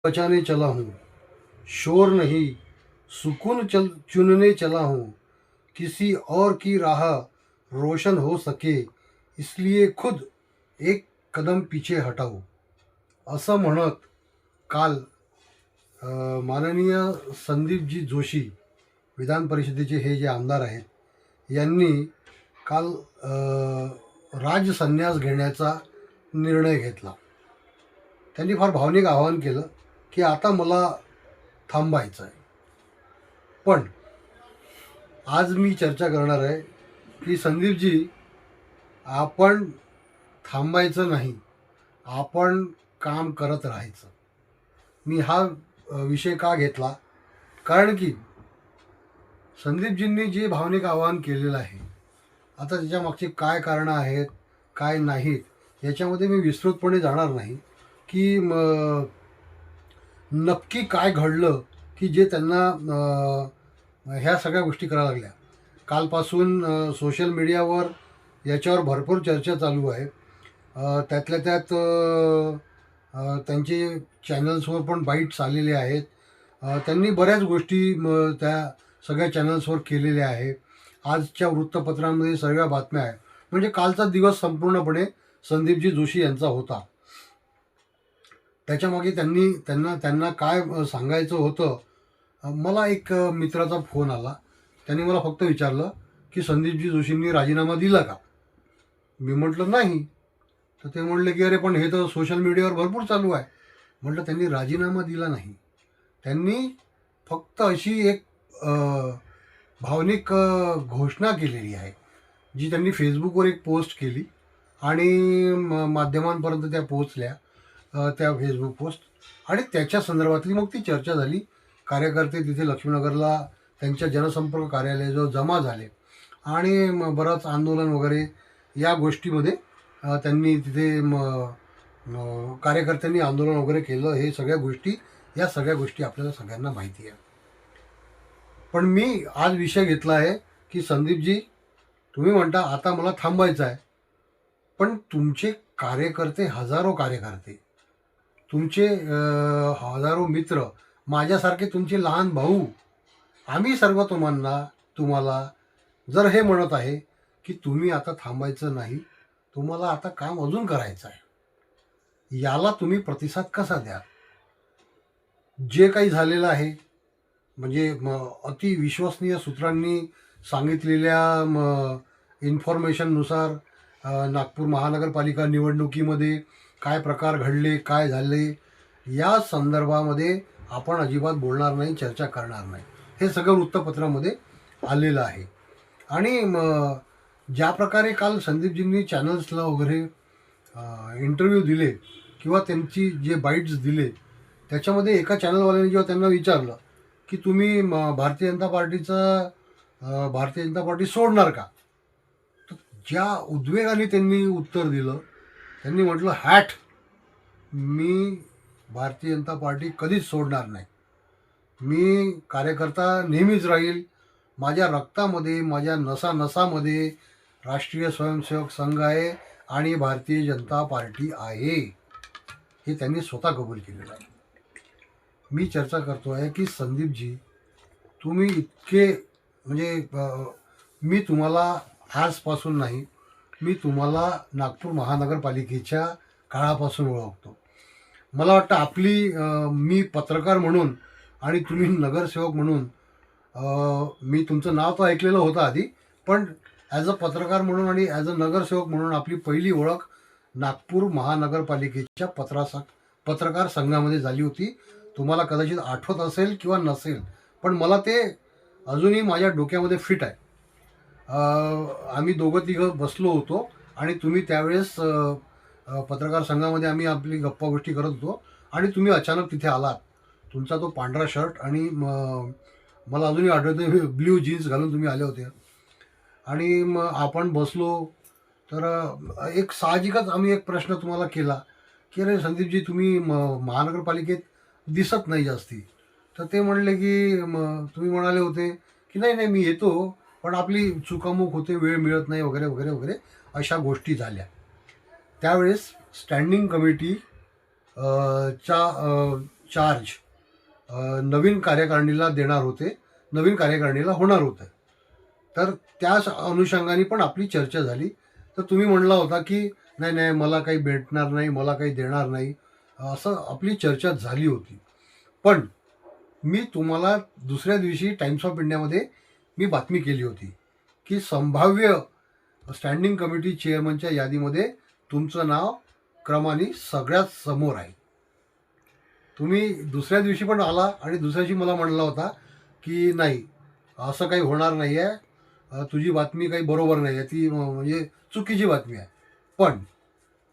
बचाने चला हूँ, शोर नहीं सुकून चुनने चला हूँ, किसी और की राह रोशन हो सके इसलिए खुद एक कदम पीछे हटाओ, असं म्हणत काल माननीय संदीपजी जोशी विधान परिषदेचे हे जे आमदार आहेत यांनी काल राजसन्यास घेण्याचा निर्णय घेतला. त्यांनी फार भावनिक आवाहन केलं की आता मला थांबायचं आहे. पण आज मी चर्चा करणार आहे की संदीपजी, आपण थांबायचं नाही, आपण काम करत राहायचं. मी हा विषय का घेतला, कारण की संदीपजींनी जे भावनिक आवाहन केलेलं आहे, आता त्याच्या मागची काय कारणं आहेत काय नाहीत याच्यामध्ये मी विस्तृतपणे जाणार नाही की नक्की काय घडलं की जे त्यांना ह्या सगळ्या गोष्टी करायला लागल्या. कालपासून सोशल मीडियावर याच्यावर भरपूर चर्चा चालू आहे. त्यातल्या त्यात त्यांचे चॅनल्सवर पण बाईट्स आलेले आहेत. त्यांनी बऱ्याच गोष्टी त्या सगळ्या चॅनल्सवर केलेल्या आहे. आजच्या वृत्तपत्रांमध्ये सगळ्या बातम्या आहेत. म्हणजे कालचा दिवस संपूर्णपणे संदीपजी जोशी यांचा होता. त्याच्यामागे त्यांना काय सांगायचं होतं. मला एक मित्राचा फोन आला. त्यांनी मला फक्त विचारलं की संदीपजी जोशींनी राजीनामा दिला का? मी म्हटलं नाही. तर ते म्हणले की अरे पण हे तर सोशल मीडियावर भरपूर चालू आहे. म्हटलं त्यांनी राजीनामा दिला नाही. त्यांनी फक्त अशी एक भावनिक घोषणा केलेली आहे, जी त्यांनी फेसबुकवर एक पोस्ट केली आणि माध्यमांपर्यंत त्या पोचल्या त्या फेसबुक पोस्ट, आणि त्याच्या संदर्भातली मग ती चर्चा झाली. कार्यकर्ते तिथे लक्ष्मीनगरला त्यांच्या जनसंपर्क कार्यालयाजवळ जमा झाले आणि बरंच आंदोलन वगैरे या गोष्टीमध्ये त्यांनी तिथे कार्यकर्त्यांनी आंदोलन वगैरे केलं. हे या सगळ्या गोष्टी आपल्याला सगळ्यांना माहिती आहे. पण मी आज विषय घेतला आहे की संदीपजी, तुम्ही म्हणता आता मला थांबायचं आहे, पण तुमचे कार्यकर्ते, हजारो कार्यकर्ते, तुमचे हजारो मित्र, माझ्यासारखे तुमचे लहान भाऊ, आम्ही सर्व तुम्हाला जर हे म्हणत आहे की तुम्ही आता थांबायचं नाही, तुम्हाला आता काम अजून करायचं आहे, याला तुम्ही प्रतिसाद कसा द्या? जे काही झालेलं आहे म्हणजे अति विश्वसनीय सूत्रांनी सांगितलेल्या इन्फॉर्मेशननुसार नागपूर महानगरपालिका निवडणुकीमध्ये काय प्रकार घडले, काय झाले, या संदर्भामध्ये आपण अजिबात बोलणार नाही, चर्चा करणार नाही. हे सगळं वृत्तपत्रामध्ये आलेलं आहे. आणि ज्या प्रकारे काल संदीपजींनी चॅनल्सला वगैरे इंटरव्ह्यू दिले किंवा त्यांची जे बाईट्स दिले, त्याच्यामध्ये एका चॅनलवाल्याने जेव्हा त्यांना विचारलं की तुम्ही भारतीय जनता पार्टी सोडणार का, तर ज्या उद्वेगाने त्यांनी उत्तर दिलं, त्यांनी म्हटलं हॅट, मी भारतीय जनता पार्टी कधीच सोडणार नाही, मी कार्यकर्ता नेहमीच राहील, माझ्या रक्तामध्ये, माझ्या नसानसामध्ये राष्ट्रीय स्वयंसेवक संघ आहे आणि भारतीय जनता पार्टी आहे, हे त्यांनी स्वतः कबूल केलेलं आहे. मी चर्चा करतो आहे की संदीपजी, तुम्ही इतके म्हणजे मी तुम्हाला आजपासून नाही, मी तुम्हाला नागपूर महानगरपालिकेच्या काळापासून ओळखतो. मला वाटतं मी पत्रकार म्हणून आणि तुम्ही नगरसेवक म्हणून, मी तुमचं नाव तर ऐकलेलं होतं आधी, पण ॲज अ पत्रकार म्हणून आणि ॲज अ नगरसेवक म्हणून आपली पहिली ओळख नागपूर महानगरपालिकेच्या पत्रकार संघामध्ये झाली होती. तुम्हाला कदाचित आठवत असेल किंवा नसेल, पण मला ते अजूनही माझ्या डोक्यामध्ये फिट आहे. आम्ही दोघं तिघं बसलो होतो आणि तुम्ही त्यावेळेस पत्रकार संघामध्ये आम्ही आपली गप्पा गोष्टी करत होतो आणि तुम्ही अचानक तिथे आलात. तुमचा तो पांढरा शर्ट आणि मला अजूनही आठवतं ब्ल्यू जीन्स घालून तुम्ही आले होते आणि मग आपण बसलो. तर एक साहजिकच आम्ही एक प्रश्न तुम्हाला केला की अरे संदीपजी, तुम्ही महानगरपालिकेत दिसत नाही जास्ती. तर ते म्हणले की तुम्ही म्हणाले होते की नाही मी येतो, पण आपली चुकामुक होते, वेळ मिळत नाही वगैरे वगैरे वगैरे, अशा गोष्टी झाल्या. त्यावेळेस स्टँडिंग कमिटी च्या चार्ज नवीन कार्यकारिणीला देणार होते, नवीन कार्यकारिणीला होणार होतं. तर त्याच अनुषंगाने पण आपली चर्चा झाली. तर तुम्ही म्हणला होता की नाही नाही मला काही भेटणार नाही, मला काही देणार नाही, असं आपली चर्चा झाली होती. पण मी तुम्हाला दुसऱ्या दिवशी टाइम्स ऑफ इंडियामध्ये मी बातमी केली होती की संभाव्य स्टँडिंग कमिटी चेअरमनच्या यादीमध्ये तुमचं नाव क्रमाने सगळ्यात समोर आहे. तुम्ही दुसऱ्या दिवशी पण आला आणि दुसऱ्या दिवशी मला म्हणला होता की नाही, असं काही होणार नाही आहे, तुझी बातमी काही बरोबर नाही आहे, ती म्हणजे चुकीची बातमी आहे. पण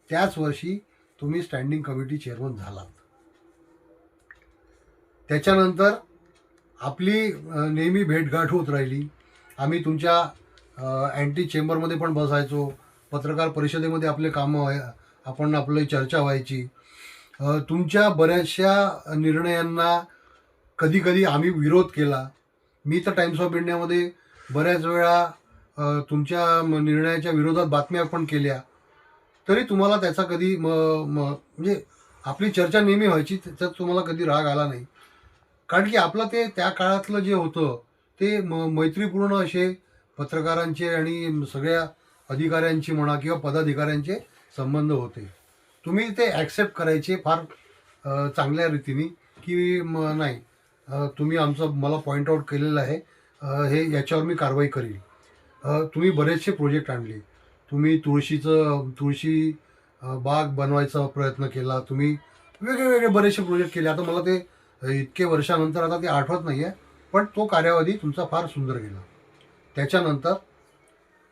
त्याच वर्षी तुम्ही स्टँडिंग कमिटी चेअरमन झालात. त्याच्यानंतर आपली नेहमी भेटगाठ होत राहिली. आम्ही तुमच्या अँटी चेंबरमध्ये पण बसायचो, पत्रकार परिषदेमध्ये आपले कामं आपण आपली चर्चा व्हायची. तुमच्या बऱ्याचशा निर्णयांना कधी कधी आम्ही विरोध केला. मी तर टाइम्स ऑफ इंडियामध्ये बऱ्याच वेळा तुमच्या निर्णयाच्या विरोधात बातम्या पण केल्या. तरी तुम्हाला त्याचा कधी म्हणजे आपली चर्चा नेहमी व्हायची, त्याच्यात तुम्हाला कधी राग आला नाही. कारण की आपलं ते त्या काळातलं जे होतं ते मैत्रीपूर्ण असे पत्रकारांचे आणि सगळ्या अधिकाऱ्यांची म्हणा किंवा पदाधिकाऱ्यांचे संबंध होते. तुम्ही ते ॲक्सेप्ट करायचे फार चांगल्या रीतीने की नाही, तुम्ही आमचं मला पॉईंट आऊट केलेलं आहे, हे याच्यावर मी कारवाई करील. तुम्ही बरेचसे प्रोजेक्ट आणले. तुम्ही तुळशी बाग बनवायचा प्रयत्न केला. तुम्ही वेगळे बरेचसे प्रोजेक्ट केले. आता मला ते इतके वर्षानंतर आता ते आठवत नाही आहे, पण तो कालावधी तुमचा फार सुंदर गेला. त्याच्यानंतर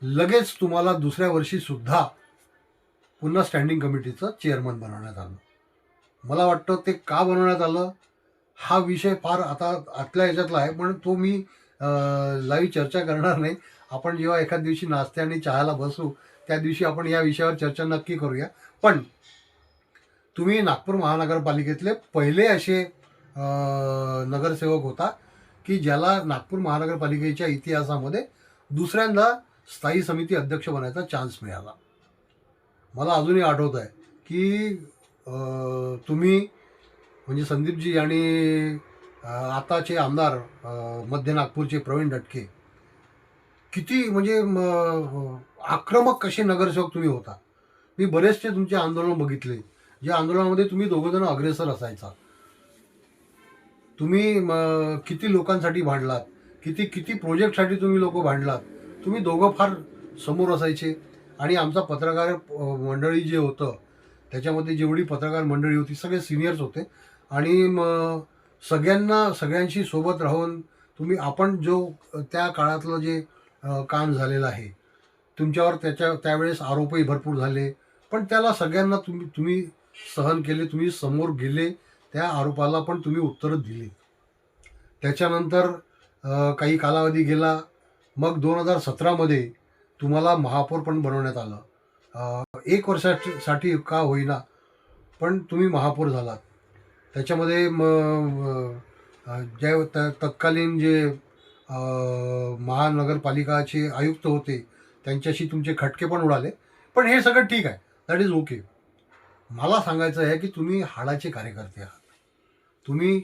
लगेच तुम्हाला दुसऱ्या वर्षीसुद्धा पुन्हा स्टँडिंग कमिटीचं चेअरमन बनवण्यात आलं. मला वाटतं ते का बनवण्यात आलं हा विषय फार आता आतल्या ह्याच्यातला आहे, पण तो मी लाईव्ह चर्चा करणार नाही. आपण जेव्हा एखाद दिवशी नाश्ते आणि चहाला बसू त्या दिवशी आपण या विषयावर चर्चा नक्की करूया. पण तुम्ही नागपूर महानगरपालिकेतले पहिले असे नगरसेवक होता की ज्याला नागपूर महानगरपालिकेच्या इतिहासामध्ये दुसऱ्यांदा स्थायी समिती अध्यक्ष बनायचा चान्स मिळाला. मला अजूनही आठवत आहे की तुम्ही म्हणजे संदीपजी आणि आताचे आमदार मध्य नागपूरचे प्रवीण दटके किती म्हणजे आक्रमक कसे नगरसेवक तुम्ही होता. मी बरेचसे तुमचे आंदोलन बघितले, ज्या आंदोलनामध्ये तुम्ही दोघंजण अग्रेसर असायचा. तुम्ही किती लोकांसाठी भांडलात, किती किती प्रोजेक्टसाठी तुम्ही लोक भांडलात. तुम्ही दोघं फार समोर असायचे. आणि आमचा पत्रकार मंडळी जे होतं त्याच्यामध्ये जेवढी पत्रकार मंडळी होती सगळे सिनियर्स होते. आणि सगळ्यांशी सोबत राहून तुम्ही आपण जो त्या काळातलं जे काम झालेलं आहे तुमच्यावर त्यावेळेस आरोपही भरपूर झाले, पण त्याला सगळ्यांना तुम्ही सहन केले, तुम्ही समोर गेले, त्या आरोपाला पण तुम्ही उत्तरं दिली. त्याच्यानंतर काही कालावधी गेला. मग 2017मध्ये तुम्हाला महापौर पण बनवण्यात आलं. 1 वर्षासाठी का होईना पण तुम्ही महापौर झालात. त्याच्यामध्ये तत्कालीन जे महानगरपालिकाचे आयुक्त होते त्यांच्याशी तुमचे खटके पण उडाले. पण हे सगळं ठीक आहे, दॅट इज ओके. मला सांगायचं आहे की तुम्ही हाडाचे कार्यकर्ते आहात. तुम्ही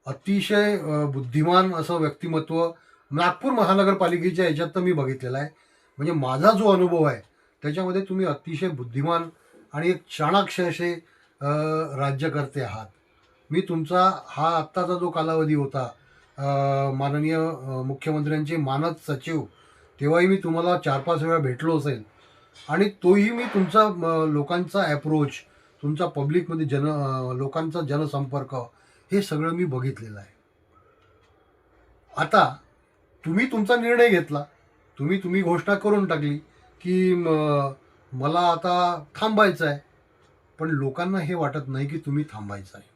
अतिशय बुद्धिमान असं व्यक्तिमत्व नागपूर महानगरपालिकेच्या ह्याच्यात तर मी बघितलेला आहे. म्हणजे माझा जो अनुभव आहे त्याच्यामध्ये तुम्ही अतिशय बुद्धिमान आणि एक चाणाक्ष असे राज्यकर्ते आहात. मी तुमचा हा आत्ताचा जो कालावधी होता माननीय मुख्यमंत्र्यांचे मानद सचिव, तेव्हाही मी तुम्हाला 4-5 वेळा भेटलो असेल. आणि तोही मी तुमचा लोकांचा ॲप्रोच, तुमचा पब्लिकमध्ये लोकांचा जनसंपर्क हे सगळं मी बघितलेलं आहे. आता तुम्ही तुमचा निर्णय घेतला, तुम्ही घोषणा करून टाकली की मला आता थांबायचं आहे. पण लोकांना हे वाटत नाही की तुम्ही थांबायचं आहे.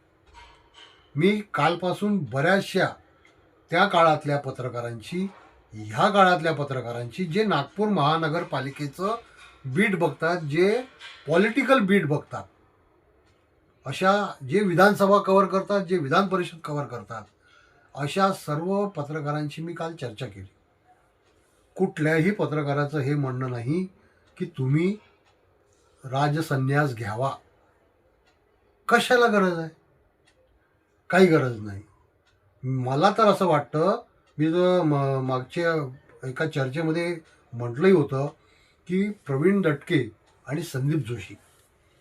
मी कालपासून बऱ्याचशा त्या काळातल्या पत्रकारांची, ह्या काळातल्या पत्रकारांची जे नागपूर महानगरपालिकेचं बीट बघतात, जे पॉलिटिकल बीट बघतात, अशा जे विधानसभा कव्हर करतात, जे विधान परिषद कव्हर करतात, अशा सर्व पत्रकारांची मी काल चर्चा केली. कुठल्याही पत्रकाराचं हे म्हणणं नाही की तुम्ही राजसन्यास घ्यावा. कशाला गरज आहे? काही गरज नाही. मला तर असं वाटतं, मी जो मागच्या एका चर्चेमध्ये म्हटलंही होतं, की प्रवीण दटके आणि संदीप जोशी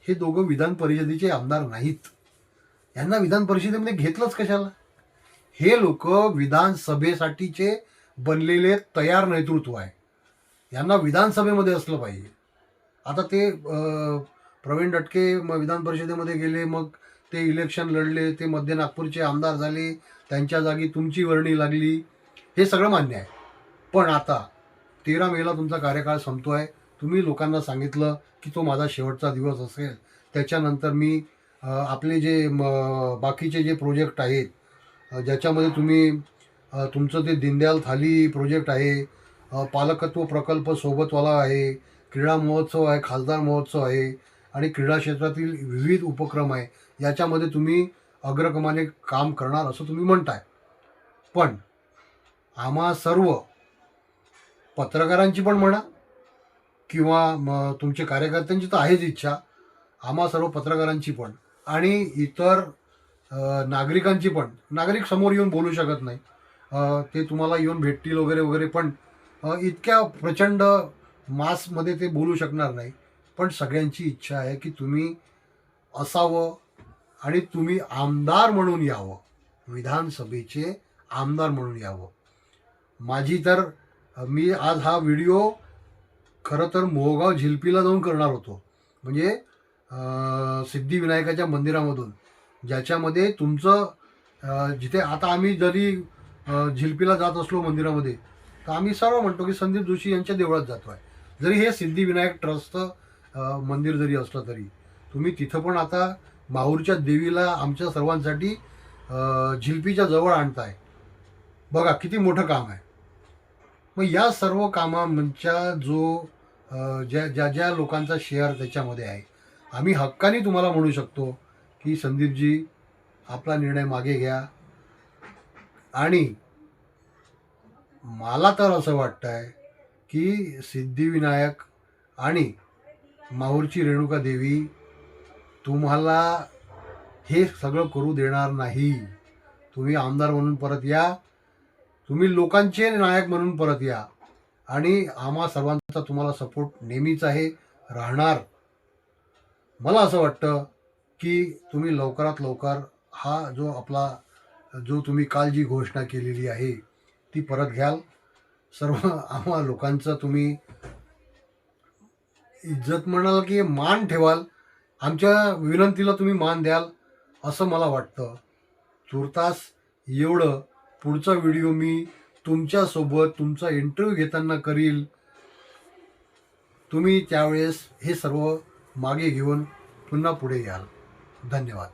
हे दोघं विधान परिषदेचे आमदार नाहीत. यांना विधान परिषदेमध्ये घेतलंच कशाला? हे लोक विधानसभेसाठीचे बनलेले तयार नेतृत्व आहे. यांना विधानसभेमध्ये असलं पाहिजे. आता ते प्रवीण दटके विधान परिषदेमध्ये गेले, मग ते इलेक्शन लढले, ते मध्य नागपूरचे आमदार झाले, त्यांच्या जागी तुमची वर्णी लागली, हे सगळं मान्य आहे. पण आता 13 मेला तुमचा कार्यकाळ संपतोय. तुम्ही लोकांना सांगितलं की तो माझा शेवटचा दिवस असेल. त्याच्यानंतर मी आपले जे बाकीचे जे प्रोजेक्ट आहेत, ज्याच्यामध्ये तुम्ही तुमचं ते दीनदयाल थाली प्रोजेक्ट आहे, पालकत्व प्रकल्प सोबतवाला आहे, क्रीडा महोत्सव आहे, खासदार महोत्सव आहे आणि क्रीडा क्षेत्रातील विविध उपक्रम आहे, याच्यामध्ये तुम्ही अग्रक्रमाने काम करणार असं तुम्ही म्हणताय. पण आम्हा सर्व पत्रकारांची पण म्हणा किंवा तुमचे कार्यकर्त्यांची तर आहेच इच्छा, आम्हा सर्व पत्रकारांची पण आणि इतर नागरिकांची पण. नागरिक समोर येऊन बोलू शकत नाही, ते तुम्हाला येऊन भेटतील वगैरे वगैरे, पण इतक्या प्रचंड मासमध्ये ते बोलू शकणार नाही. पण सगळ्यांची इच्छा आहे की तुम्ही असावं आणि तुम्ही आमदार म्हणून यावं, विधानसभेचे आमदार म्हणून यावं. माझी तर मी आज हा व्हिडिओ खरं तर मोहगाव झिलपीला जाऊन करणार होतो, म्हणजे सिद्धिविनायकाच्या मंदिरामधून, ज्याच्यामध्ये तुमचं जिथे आता आम्ही जरी झिलपीला जात असलो मंदिरामध्ये, तर आम्ही सर्व म्हणतो की संदीप जोशी यांच्या देवळात जातो आहे. जरी हे सिद्धिविनायक ट्रस्टचं मंदिर जरी असलं तरी तुम्ही तिथं पण आता माहूरच्या देवीला आमच्या सर्वांसाठी झिलपीच्या जवळ आणताय. बघा किती मोठं काम आहे. मग या सर्व कामांच्या ज्या ज्या ज्या लोकांचा शेअर त्याच्यामध्ये आहे, आम्ही हक्काने तुम्हाला म्हणू शकतो की संदीपजी आपला निर्णय मागे घ्या. आणि मला तर असं वाटतं आहे की सिद्धिविनायक आणि माहूरची रेणुका देवी तुम्हाला हे सगळं करू देणार नाही. तुम्ही आमदार म्हणून परत या, तुम्ही लोकांचे नायक म्हणून परत या आणि आम्हा सर्वांचा तुम्हाला सपोर्ट नेहमीच आहे, राहणार. मला असं वाटतं की तुम्ही लवकरात लवकर हा जो तुम्ही काल जी घोषणा केलेली आहे ती परत घ्याल. सर्व आम्हा लोकांचं तुम्ही इज्जत म्हणाल की मान ठेवाल, आमच्या विनंतीला तुम्ही मान द्याल असं मला वाटतं. तुर्तास एवढं. पुढचा व्हिडिओ मी तुमच्यासोबत तुमचा इंटरव्ह्यू घेताना करील. तुम्ही त्यावेळेस हे सर्व मागे घेऊन पुन्हा पुढे याल. धन्यवाद.